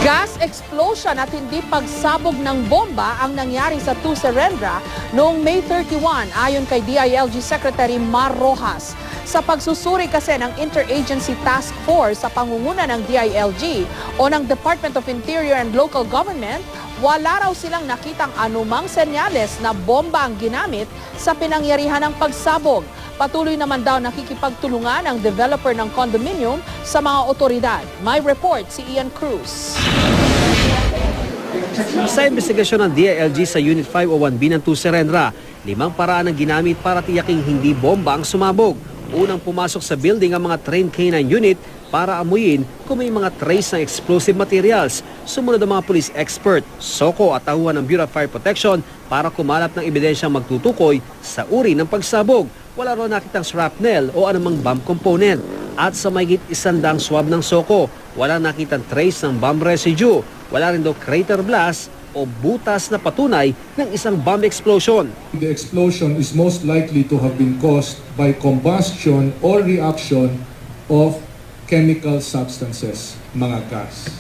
Gas explosion at hindi pagsabog ng bomba ang nangyari sa Tuserendra noong May 31 ayon kay DILG Secretary Mar Rojas. Sa pagsusuri kasi ng Interagency Task Force sa pangunguna ng DILG o ng Department of Interior and Local Government, wala raw silang nakitang anumang senyales na bomba ang ginamit sa pinangyarihan ng pagsabog. Patuloy naman daw nakikipagtulungan ang developer ng condominium sa mga otoridad. May report si Ian Cruz. Sa investigasyon ng DILG sa Unit 501B ng Tuserendra, 5 paraan ang ginamit para tiyaking hindi bomba ang sumabog. Unang pumasok sa building ang mga trained K9 unit para amuyin kung may mga trace ng explosive materials. Sumunod ang mga police expert, SOCO at tauhan ng Bureau of Fire Protection para kumalap ng ebidensyang magtutukoy sa uri ng pagsabog. Wala raw nakitang shrapnel o anumang bomb component. At sa mahigit 100 swab ng SOCO, walang nakitang trace ng bomb residue. Wala rin daw crater blast o butas na patunay ng isang bomb explosion. The explosion is most likely to have been caused by combustion or reaction of chemical substances, mga gas.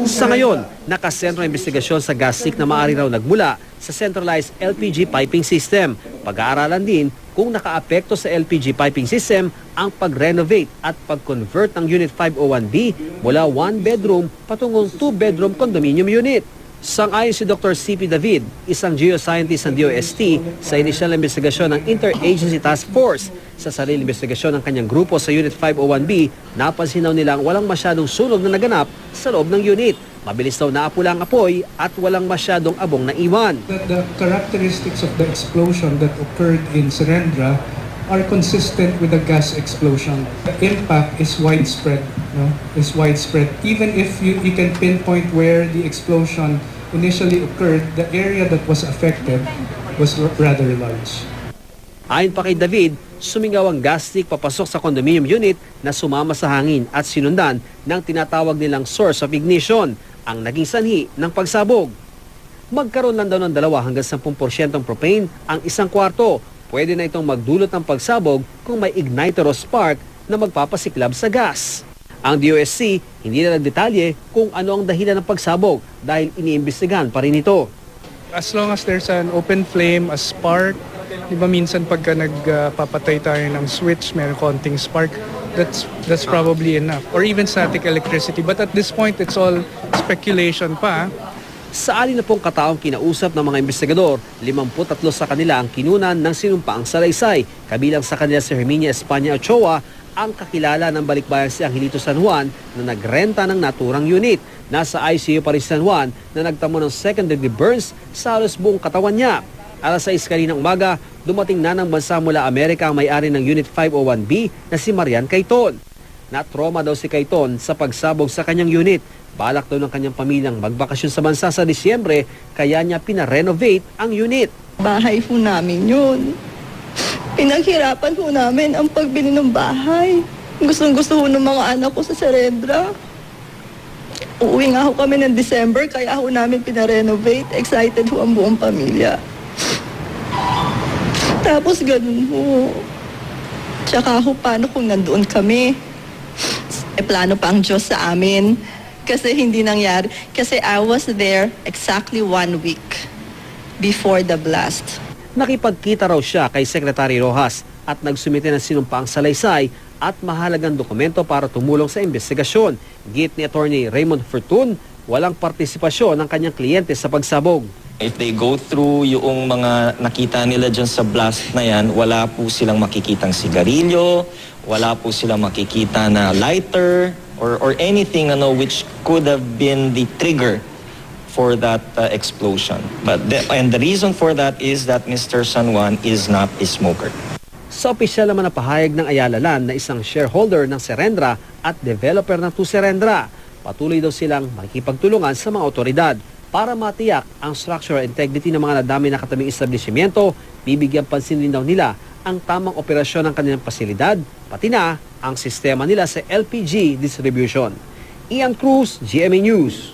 Sa ngayon, nakasentro ang investigasyon sa gas leak na maaari raw nagmula sa centralized LPG piping system. Pag-aaralan din kung nakaapekto sa LPG piping system ang pag-renovate at pag-convert ng Unit 501B mula 1-bedroom patungong 2-bedroom condominium unit. Sang-ayon si Dr. C.P. David, isang geoscientist ng DOST, sa inisyal na investigasyon ng Interagency Task Force. Sa sariling investigasyon ng kanyang grupo sa Unit 501B, napansin daw nilang walang masyadong sunog na naganap sa loob ng unit. Mabilis daw naapula ang apoy at walang masyadong abong na iwan. The characteristics of the explosion that occurred in Serendra are consistent with the gas explosion. The impact is widespread, Even if you can pinpoint where the explosion initially occurred, the area that was affected was rather large. Ayon pa kay David, sumingaw ang gas leak papasok sa condominium unit na sumama sa hangin at sinundan ng tinatawag nilang source of ignition, ang naging sanhi ng pagsabog. Magkaroon lang daw ng 2 hanggang 10% propane ang isang kwarto. Pwede na itong magdulot ng pagsabog kung may igniter o spark na magpapasiklab sa gas. Ang DOST hindi na nagdetalye kung ano ang dahilan ng pagsabog dahil iniimbestigahan pa rin ito. As long as there's an open flame, a spark, di ba minsan pagka nagpapatay tayo ng switch, may konting spark, that's probably enough. Or even static electricity. But at this point, it's all speculation pa. Sa 60 kataong kinausap ng mga investigador, 53 sa kanila ang kinunan ng sinumpaang salaysay. Kabilang sa kanila si Herminia España Ochoa, ang kakilala ng balikbayan si Angelito San Juan na nagrenta ng naturang unit. Nasa ICU pa rin si San Juan na nagtamo ng second-degree burns sa halos buong katawan niya. Alas 6 kaninang umaga, dumating na ng bansa mula Amerika ang may-ari ng Unit 501B na si Marian Caiton. Na-trauma daw si Caiton sa pagsabog sa kanyang unit. Balak daw ng kanyang pamilyang magbakasyon sa bansa sa Disyembre, kaya niya pina-renovate ang unit. Bahay po namin yun. Pinaghirapan po namin ang pagbili ng bahay. Gustong-gusto po ng mga anak ko sa Serendra. Uuwi nga ho kami ng December, kaya ho namin pina-renovate. Excited ho ang buong pamilya. Tapos ganun ho. Tsaka ho, paano kung nandoon kami? Plano pa ang Diyos sa amin. Kasi hindi nangyari. Kasi I was there exactly 1 week before the blast. Nakipagkita raw siya kay Secretary Rojas at nagsumite ng sinumpaang salaysay at mahalagang dokumento para tumulong sa investigasyon. Git ni Attorney Raymond Fortun, walang partisipasyon ng kanyang kliyente sa pagsabog. If they go through yung mga nakita nila dyan sa blast na yan, wala po silang makikitang sigarilyo, wala po silang makikita na lighter, or anything which could have been the trigger for that explosion. And the reason for that is that Mr. San Juan is not a smoker. Sa opisyal naman na pahayag ng Ayala Land na isang shareholder ng Serendra at developer ng Tuserendra, patuloy daw silang makikipagtulungan sa mga otoridad para matiyak ang structural integrity ng mga nadami na katabing establishmento. Bibigyan pansin din daw nila ang tamang operasyon ng kanilang pasilidad, pati na ang sistema nila sa LPG distribution. Ian Cruz, GMA News.